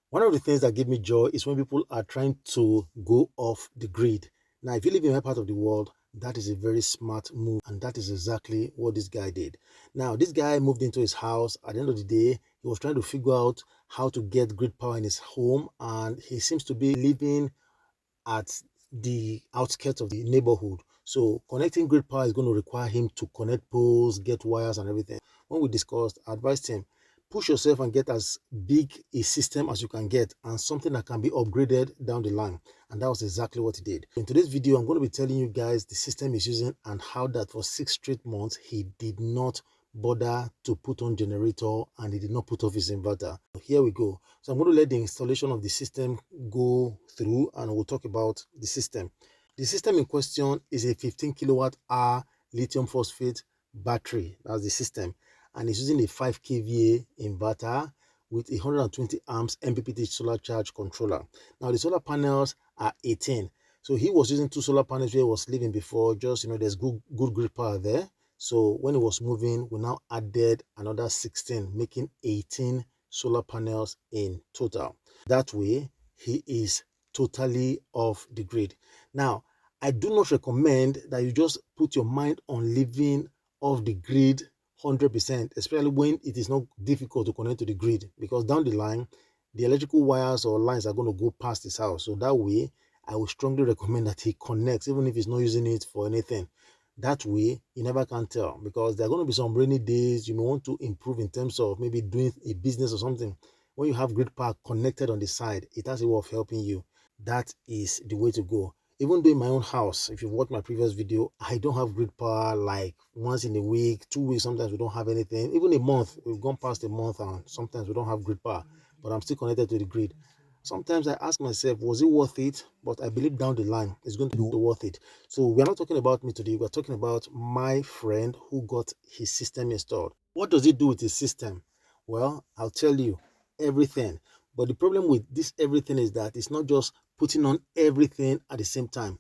One of the things that give me joy is when people are trying to go off the grid. Now, if you live in my part of the world, that is a very smart move, and that is exactly what this guy did. Now, this guy moved into his house. At the end of the day, he was trying to figure out how to get grid power in his home, and he seems to be living at the outskirts of the neighborhood. So connecting grid power is going to require him to connect poles, get wires and everything. When we discussed, I advised him, push yourself and get as big a system as you can get and something that can be upgraded down the line. And that was exactly what he did. In today's video, I'm going to be telling you guys the system he's using and how that for 6 straight months, he did not bother to put on generator and he did not put off his inverter. Here we go. So I'm going to let the installation of the system go through and we'll talk about the system. The system in question is a 15 kilowatt hour lithium phosphate battery. That's the system, and it's using a 5 kVA inverter with 120 amps MPPT solar charge controller. Now the solar panels are 18. So he was using 2 solar panels where he was living before. Just, there's good grid power there. So when it was moving, we now added another 16, making 18 solar panels in total. That way, he is totally off the grid. Now, I do not recommend that you just put your mind on living off the grid 100%, especially when it is not difficult to connect to the grid, because down the line, the electrical wires or lines are going to go past his house. So that way, I would strongly recommend that he connects, even if he's not using it for anything. That way, you never can tell, because there are going to be some rainy days. You may want to improve in terms of maybe doing a business or something. When you have grid power connected on the side, it has a way of helping you. That is the way to go. Even though in my own house, if you've watched my previous video, I don't have grid power like once in a week, 2 weeks, sometimes we don't have anything. Even a month, we've gone past a month and sometimes we don't have grid power, but I'm still connected to the grid. Sometimes I ask myself, was it worth it? But I believe down the line, it's going to be worth it. So we're not talking about me today. We're talking about my friend who got his system installed. What does he do with his system? Well, I'll tell you everything. But the problem with this everything is that it's not just putting on everything at the same time.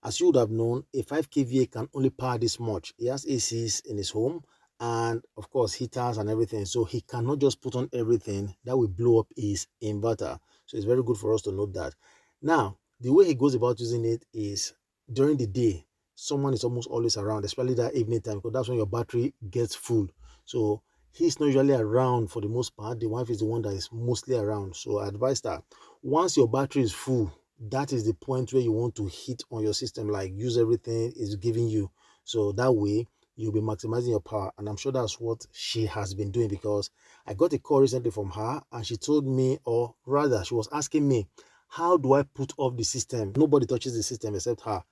As you would have known, a 5 kVA can only power this much. He has ACs in his home and of course heaters and everything. So he cannot just put on everything. That will blow up his inverter. So it's very good for us to note that. Now, the way he goes about using it is during the day, someone is almost always around, especially that evening time, because that's when your battery gets full. So he's not usually around for the most part. The wife is the one that is mostly around. So I advise that once your battery is full, that is the point where you want to hit on your system, like use everything it's giving you. So that way you'll be maximizing your power. And I'm sure that's what she has been doing, because I got a call recently from her and she told me, or rather she was asking me, how do I put off the system? Nobody touches the system except her.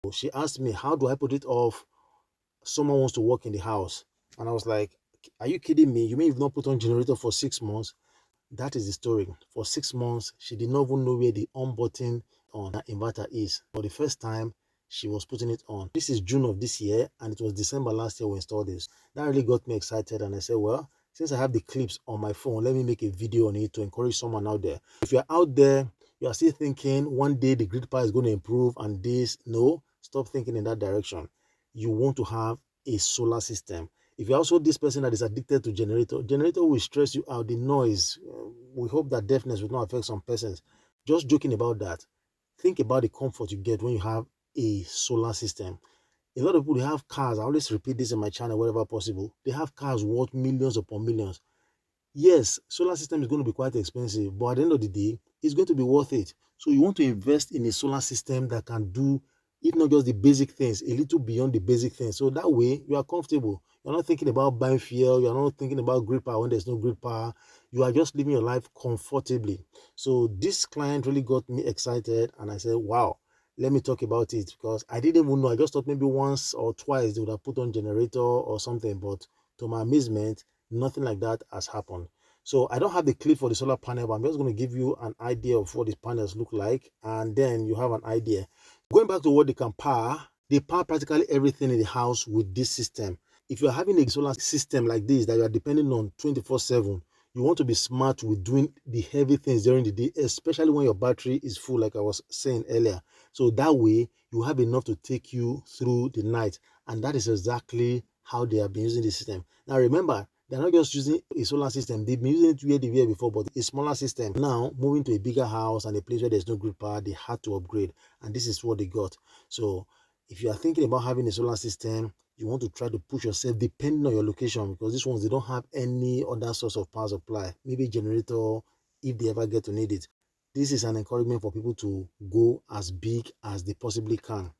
So she asked me, how do I put it off? Someone wants to work in the house. And I was like, are you kidding me? You mean you've not put on generator for 6 months? That is the story. For 6 months, she did not even know where the on button on her inverter is. For the first time, she was putting it on. This is June of this year, and it was December last year we installed this. That really got me excited, and I said, well, since I have the clips on my phone, let me make a video on it to encourage someone out there. If you're out there, you are still thinking one day the grid power is going to improve and this, no, stop thinking in that direction. You want to have a solar system. If you're also this person that is addicted to generator will stress you out. The noise, we hope that deafness will not affect some persons. Just joking about that. Think about the comfort you get when you have a solar system. A lot of people, they have cars. I always repeat this in my channel wherever possible. They have cars worth millions upon millions. Yes, solar system is going to be quite expensive, but at the end of the day, it's going to be worth it. So you want to invest in a solar system that can do, if not just the basic things, a little beyond the basic things. So that way you are comfortable. You're not thinking about buying fuel. You're not thinking about grid power when there's no grid power. You are just living your life comfortably. So this client really got me excited, and I said, wow, let me talk about it, because I didn't even know. I just thought maybe once or twice they would have put on generator or something, but to my amazement, nothing like that has happened. So I don't have the clip for the solar panel, but I'm just going to give you an idea of what the panels look like, and then you have an idea. Going back to what they power practically everything in the house with this system. If you're having a solar system like this that you are depending on 24/7, you want to be smart with doing the heavy things during the day, especially when your battery is full, like I was saying earlier. So that way you have enough to take you through the night, and that is exactly how they have been using the system. Now remember, They're not just using a solar system. They've been using it where they were before, but a smaller system. Now, moving to a bigger house and a place where there's no grid power, they had to upgrade. And this is what they got. So if you are thinking about having a solar system, you want to try to push yourself depending on your location, because these ones, they don't have any other source of power supply. Maybe a generator if they ever get to need it. This is an encouragement for people to go as big as they possibly can.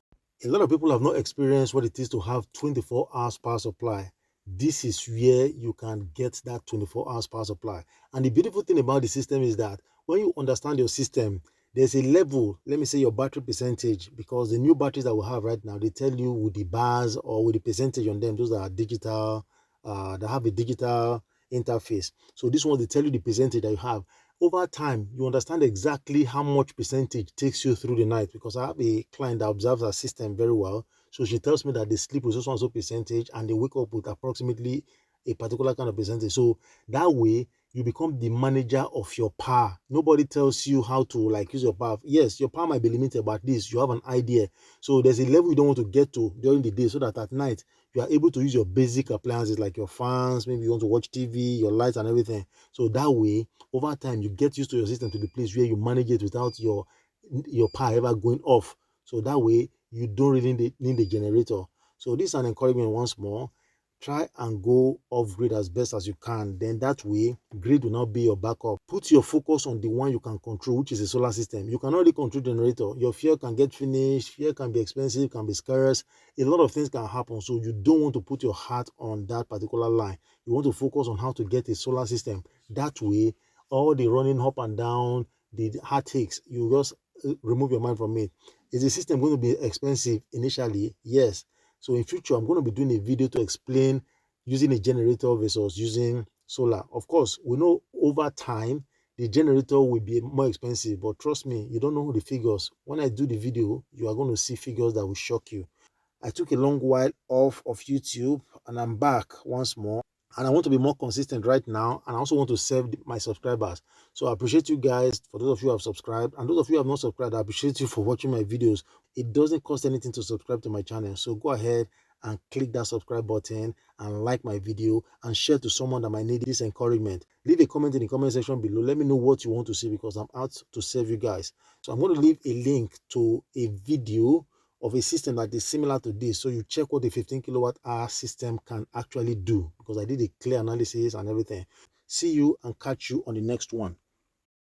A lot of people have not experienced what it is to have 24 hours power supply. This is where you can get that 24 hours power supply. And the beautiful thing about the system is that when you understand your system, there's a level, let me say your battery percentage, because the new batteries that we have right now, they tell you with the bars or with the percentage on them. Those are digital, that have a digital interface. So this one, they tell you the percentage that you have. Over time, you understand exactly how much percentage takes you through the night, because I have a client that observes her system very well. So she tells me that they sleep with so and so percentage and they wake up with approximately a particular kind of percentage. So that way, you become the manager of your power. Nobody tells you how to use your power. Yes, your power might be limited, but at least you have an idea. So there's a level you don't want to get to during the day, so that at night you are able to use your basic appliances like your fans, maybe you want to watch TV, your lights and everything. So that way, over time, you get used to your system to the place where you manage it without your power ever going off. So that way, you don't really need the generator. So this is an encouragement once more. Try and go off grid as best as you can. Then that way, grid will not be your backup. Put your focus on the one you can control, which is a solar system. You cannot really control generator. Your fuel can get finished, fuel can be expensive, can be scarce. A lot of things can happen. So you don't want to put your heart on that particular line. You want to focus on how to get a solar system. That way, all the running up and down, the heartaches, you just remove your mind from it. Is the system going to be expensive initially? Yes. So in future, I'm going to be doing a video to explain using a generator versus using solar. Of course, we know over time, the generator will be more expensive, but trust me, you don't know the figures. When I do the video, you are going to see figures that will shock you. I took a long while off of YouTube and I'm back once more. And I want to be more consistent right now. And I also want to serve my subscribers. So I appreciate you guys, for those of you who have subscribed. And those of you who have not subscribed, I appreciate you for watching my videos. It doesn't cost anything to subscribe to my channel. So go ahead and click that subscribe button and like my video and share to someone that might need this encouragement. Leave a comment in the comment section below. Let me know what you want to see, because I'm out to serve you guys. So I'm going to leave a link to a video of a system that is similar to this, so you check what the 15 kilowatt hour system can actually do, because I did a clear analysis and everything. See you and catch you on the next one.